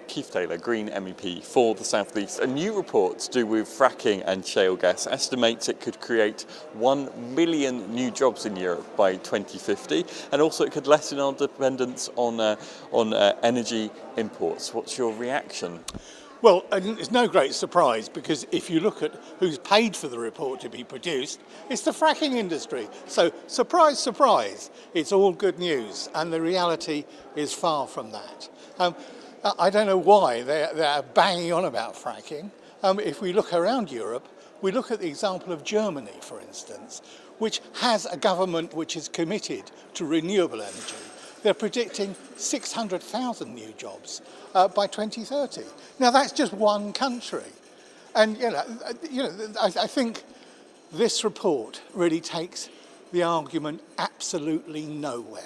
Keith Taylor, Green MEP for the South East. A new report to do with fracking and shale gas estimates it could create 1 million new jobs in Europe by 2050, and also it could lessen our dependence on energy imports. What's your reaction? Well, it's no great surprise, because if you look at who's paid for the report to be produced, it's the fracking industry. So, surprise, surprise, it's all good news, and the reality is far from that. I don't know why they're banging on about fracking. If we look around Europe, we look at the example of Germany, for instance, which has a government which is committed to renewable energy. They're predicting 600,000 new jobs by 2030. Now, that's just one country. And, I think this report really takes the argument absolutely nowhere.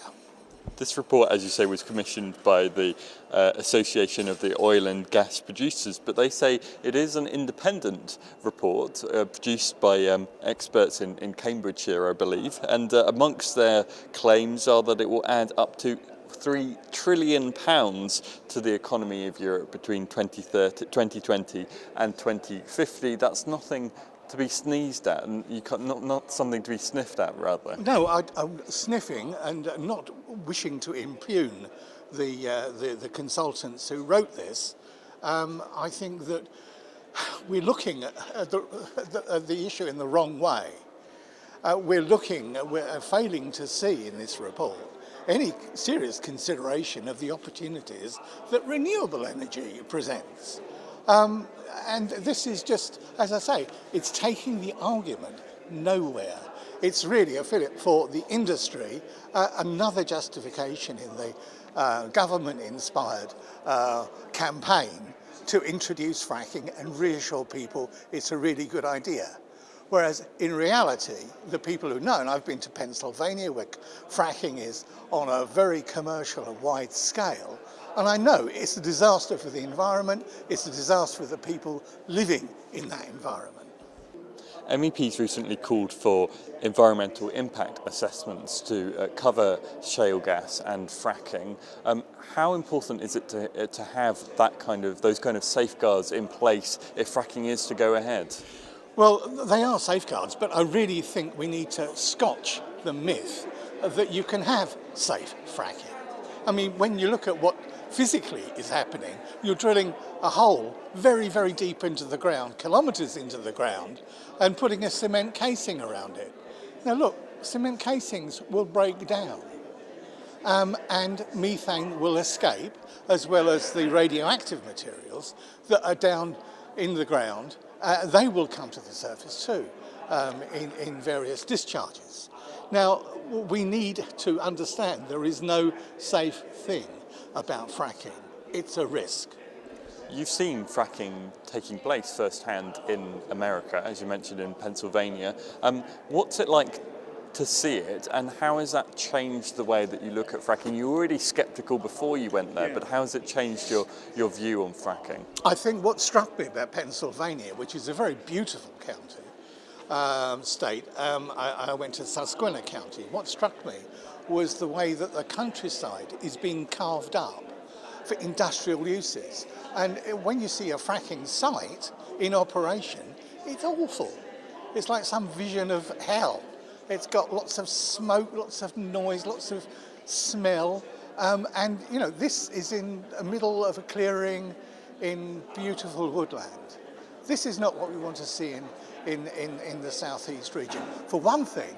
This report, as you say, was commissioned by the Association of the Oil and Gas Producers, but they say it is an independent report produced by experts in Cambridgeshire, I believe, and amongst their claims are that it will add up to £3 trillion to the economy of Europe between 2020 and 2050. That's nothing to be sneezed at, and not something to be sniffed at, rather. No, I'm sniffing and not wishing to impugn the consultants who wrote this. I think that we're looking at the issue in the wrong way. We're failing to see in this report any serious consideration of the opportunities that renewable energy presents. And this is just, as I say, it's taking the argument nowhere. It's really a fillip for the industry, another justification in the government-inspired campaign to introduce fracking and reassure people it's a really good idea. Whereas in reality, the people who know, and I've been to Pennsylvania where fracking is on a very commercial and wide scale, and I know it's a disaster for the environment, it's a disaster for the people living in that environment. MEPs recently called for environmental impact assessments to cover shale gas and fracking. How important is it to have those kind of safeguards in place if fracking is to go ahead? Well, they are safeguards, but I really think we need to scotch the myth that you can have safe fracking. I mean, when you look at what physically is happening, you're drilling a hole very, very deep into the ground, kilometres into the ground, and putting a cement casing around it. Now look, cement casings will break down, and methane will escape, as well as the radioactive materials that are down in the ground. They will come to the surface too, in various discharges. Now, we need to understand there is no safe thing about fracking. It's a risk. You've seen fracking taking place firsthand in America, as you mentioned, in Pennsylvania. What's it like to see it, and how has that changed the way that you look at fracking? You were already sceptical before you went there, but how has it changed your view on fracking? I think what struck me about Pennsylvania, which is a very beautiful county, state, I went to Susquehanna County. What struck me was the way that the countryside is being carved up for industrial uses. And when you see a fracking site in operation, it's awful. It's like some vision of hell. It's got lots of smoke, lots of noise, lots of smell. And, this is in the middle of a clearing in beautiful woodland. This is not what we want to see in the southeast region. For one thing,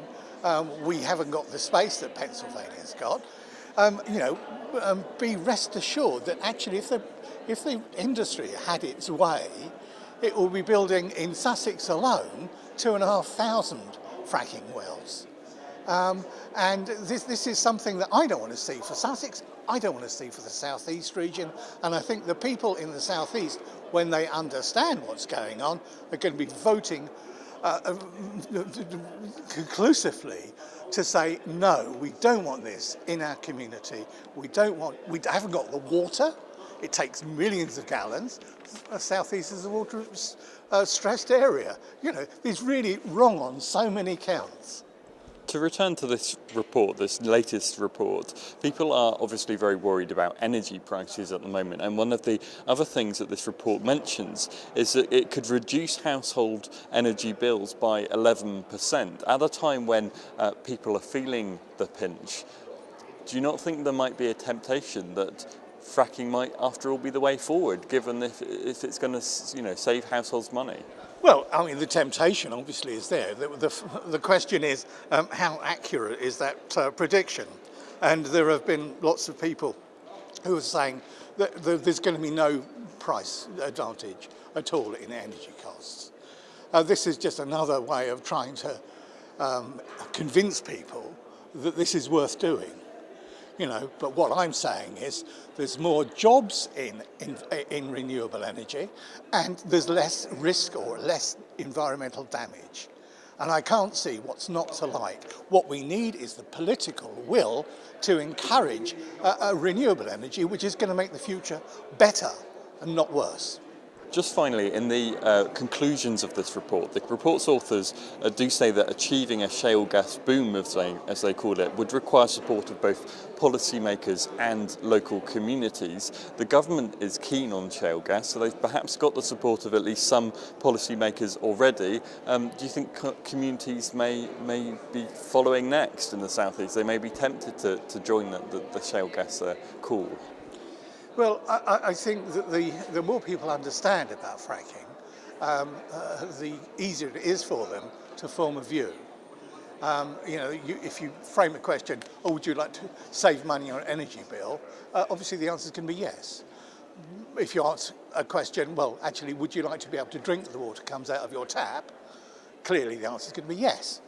we haven't got the space that Pennsylvania's got. Be rest assured that actually if the industry had its way, it will be building in Sussex alone 2,500 fracking wells. And this is something that I don't want to see for Sussex, I don't want to see for the southeast region, and I think the people in the southeast, when they understand what's going on, are going to be voting conclusively to say, no, we don't want this in our community. We haven't got the water. It takes millions of gallons. Southeast is a water stressed area. It's really wrong on so many counts. to return to this report, this latest report, people are obviously very worried about energy prices at the moment, and one of the other things that this report mentions is that it could reduce household energy bills by 11% at a time when people are feeling the pinch. Do you not think there might be a temptation that fracking might, after all, be the way forward, given if it's going to, save households money? Well, I mean, the temptation obviously is there. The question is, how accurate is that prediction? And there have been lots of people who are saying that there's going to be no price advantage at all in energy costs. This is just another way of trying to convince people that this is worth doing. But what I'm saying is there's more jobs in renewable energy, and there's less risk or less environmental damage. And I can't see what's not to like. What we need is the political will to encourage renewable energy, which is going to make the future better and not worse. Just finally, in the conclusions of this report, the report's authors do say that achieving a shale gas boom, as they call it, would require support of both policymakers and local communities. The government is keen on shale gas, so they've perhaps got the support of at least some policymakers already. Do you think communities may be following next in the southeast? They may be tempted to join the shale gas call. Well, I think that the more people understand about fracking, the easier it is for them to form a view. If you frame a question, would you like to save money on an energy bill? Obviously the answer is going to be yes. If you ask a question, well, actually, would you like to be able to drink the water that comes out of your tap? Clearly the answer is going to be yes.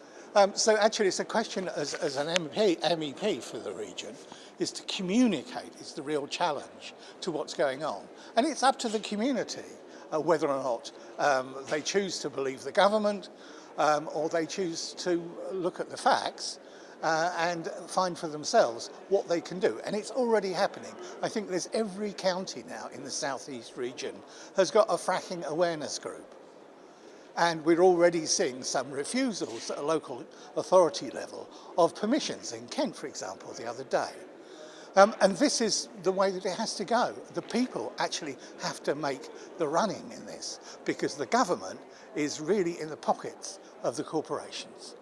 So actually it's a question as an MEP for the region is to communicate is the real challenge to what's going on. And it's up to the community whether or not they choose to believe the government or they choose to look at the facts and find for themselves what they can do. And it's already happening. I think there's every county now in the southeast region has got a fracking awareness group. And we're already seeing some refusals at a local authority level of permissions in Kent, for example, the other day. And this is the way that it has to go. The people actually have to make the running in this because the government is really in the pockets of the corporations.